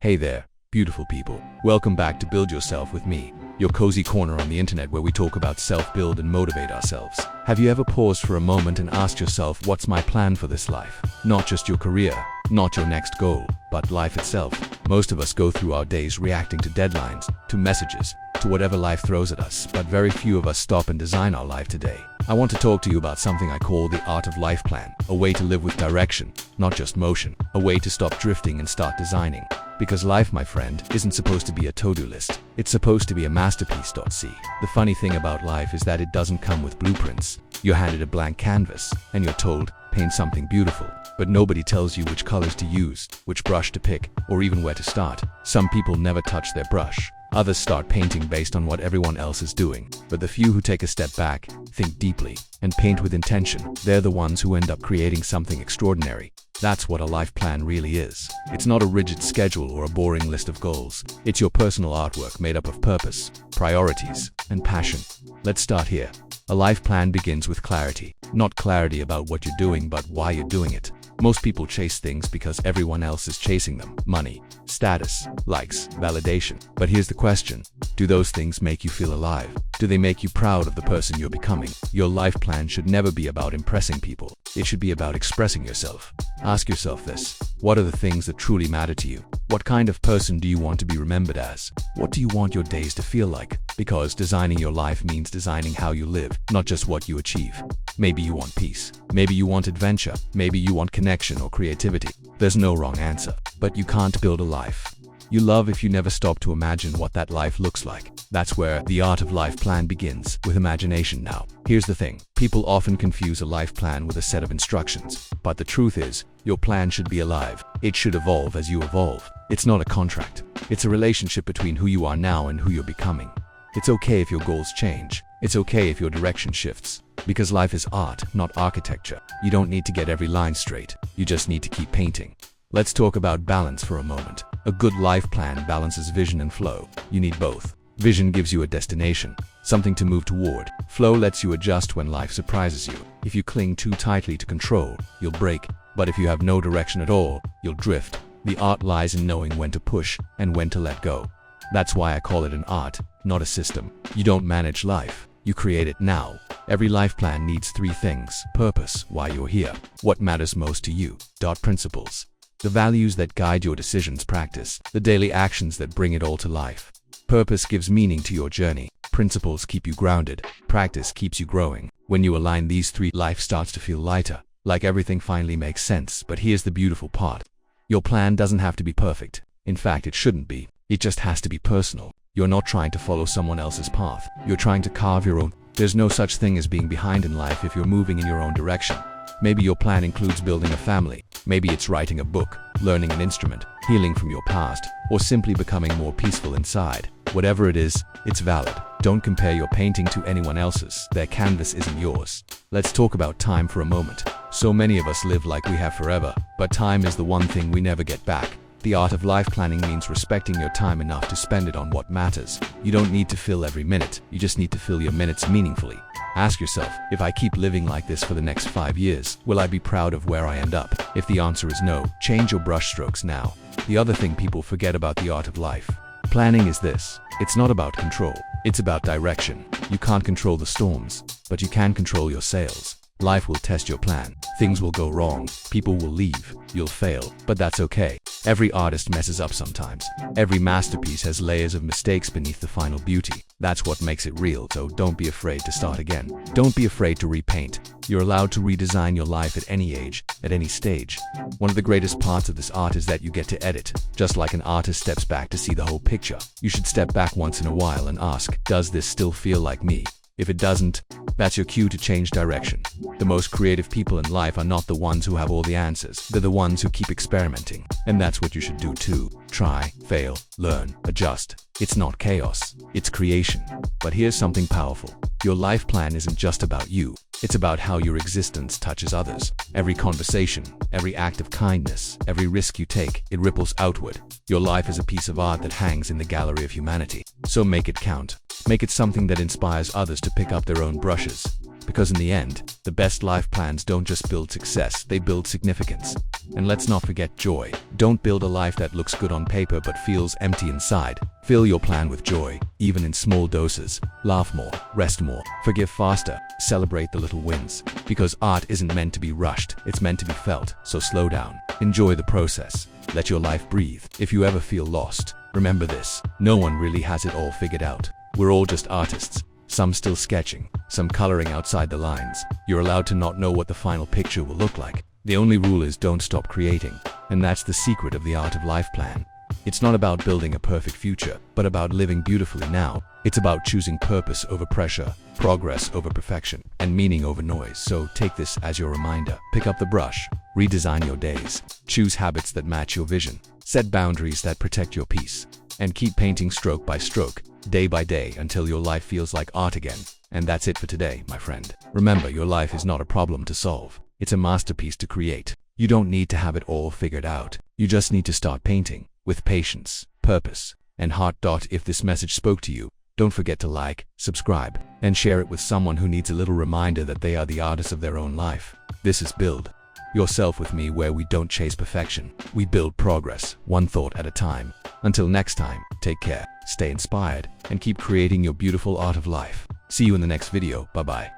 Hey there, beautiful people. Welcome back to Build Yourself with me, your cozy corner on the internet where we talk about self-build and motivate ourselves. Have you ever paused for a moment and asked yourself, what's my plan for this life? Not just your career, not your next goal, but life itself. Most of us go through our days reacting to deadlines, to messages, to whatever life throws at us, but very few of us stop and design our life today. I want to talk to you about something I call the art of life plan, a way to live with direction, not just motion, a way to stop drifting and start designing. Because life, my friend, isn't supposed to be a to-do list. It's supposed to be a masterpiece. See, the funny thing about life is that it doesn't come with blueprints. You're handed a blank canvas, and you're told, paint something beautiful. But nobody tells you which colors to use, which brush to pick, or even where to start. Some people never touch their brush. Others start painting based on what everyone else is doing. But the few who take a step back, think deeply, and paint with intention, they're the ones who end up creating something extraordinary. That's what a life plan really is. It's not a rigid schedule or a boring list of goals. It's your personal artwork made up of purpose, priorities, and passion. Let's start here. A life plan begins with clarity. Not clarity about what you're doing, but why you're doing it. Most people chase things because everyone else is chasing them. Money, status, likes, validation. But here's the question. Do those things make you feel alive? Do they make you proud of the person you're becoming? Your life plan should never be about impressing people. It should be about expressing yourself. Ask yourself this. What are the things that truly matter to you? What kind of person do you want to be remembered as? What do you want your days to feel like? Because designing your life means designing how you live, not just what you achieve. Maybe you want peace. Maybe you want adventure. Maybe you want connection or creativity. There's no wrong answer. But you can't build a life you love if you never stop to imagine what that life looks like. That's where the art of life plan begins, with imagination now. Here's the thing. People often confuse a life plan with a set of instructions. But the truth is, your plan should be alive. It should evolve as you evolve. It's not a contract. It's a relationship between who you are now and who you're becoming. It's okay if your goals change. It's okay if your direction shifts. Because life is art, not architecture. You don't need to get every line straight. You just need to keep painting. Let's talk about balance for a moment. A good life plan balances vision and flow. You need both. Vision gives you a destination, something to move toward. Flow lets you adjust when life surprises you. If you cling too tightly to control, you'll break. But if you have no direction at all, you'll drift. The art lies in knowing when to push and when to let go. That's why I call it an art, not a system. You don't manage life. You create it now. Every life plan needs three things: purpose, why you're here, what matters most to you, principles, the values that guide your decisions, practice, the daily actions that bring it all to life. Purpose gives meaning to your journey. Principles keep you grounded. Practice keeps you growing. When you align these three, life starts to feel lighter, like everything finally makes sense. But here's the beautiful part. Your plan doesn't have to be perfect. In fact, it shouldn't be. It just has to be personal. You're not trying to follow someone else's path. You're trying to carve your own. There's no such thing as being behind in life if you're moving in your own direction. Maybe your plan includes building a family. Maybe it's writing a book, learning an instrument, healing from your past, or simply becoming more peaceful inside. Whatever it is, it's valid. Don't compare your painting to anyone else's. Their canvas isn't yours. Let's talk about time for a moment. So many of us live like we have forever, but time is the one thing we never get back. The art of life planning means respecting your time enough to spend it on what matters. You don't need to fill every minute. You just need to fill your minutes meaningfully. Ask yourself, if I keep living like this for the next 5 years, will I be proud of where I end up? If the answer is no, change your brushstrokes now. The other thing people forget about the art of life planning is this. It's not about control. It's about direction. You can't control the storms, but you can control your sails. Life will test your plan. Things will go wrong. People will leave. You'll fail. But that's okay. Every artist messes up sometimes. Every masterpiece has layers of mistakes beneath the final beauty. That's what makes it real, so don't be afraid to start again. Don't be afraid to repaint. You're allowed to redesign your life at any age, at any stage. One of the greatest parts of this art is that you get to edit. Just like an artist steps back to see the whole picture, you should step back once in a while and ask, does this still feel like me? If it doesn't, that's your cue to change direction. The most creative people in life are not the ones who have all the answers. They're the ones who keep experimenting. And that's what you should do too. Try, fail, learn, adjust. It's not chaos. It's creation. But here's something powerful. Your life plan isn't just about you. It's about how your existence touches others. Every conversation, every act of kindness, every risk you take, it ripples outward. Your life is a piece of art that hangs in the gallery of humanity. So make it count. Make it something that inspires others to pick up their own brushes. Because in the end, the best life plans don't just build success, they build significance. And let's not forget joy. Don't build a life that looks good on paper but feels empty inside. Fill your plan with joy, even in small doses. Laugh more, rest more, forgive faster, celebrate the little wins. Because art isn't meant to be rushed, it's meant to be felt. So slow down, enjoy the process, let your life breathe. If you ever feel lost, remember this: no one really has it all figured out. We're all just artists, some still sketching, some coloring outside the lines. You're allowed to not know what the final picture will look like. The only rule is don't stop creating, and that's the secret of the art of life plan. It's not about building a perfect future, but about living beautifully now. It's about choosing purpose over pressure, progress over perfection, and meaning over noise. So take this as your reminder. Pick up the brush, redesign your days, choose habits that match your vision, set boundaries that protect your peace, and keep painting stroke by stroke, day by day, until your life feels like art again. And that's it for today, my friend. Remember, your life is not a problem to solve. It's a masterpiece to create. You don't need to have it all figured out. You just need to start painting with patience, purpose, and heart. If this message spoke to you, don't forget to like, subscribe, and share it with someone who needs a little reminder that they are the artists of their own life. This is Build Yourself with me, where we don't chase perfection. We build progress, one thought at a time. Until next time, take care, stay inspired, and keep creating your beautiful art of life. See you in the next video. Bye-bye.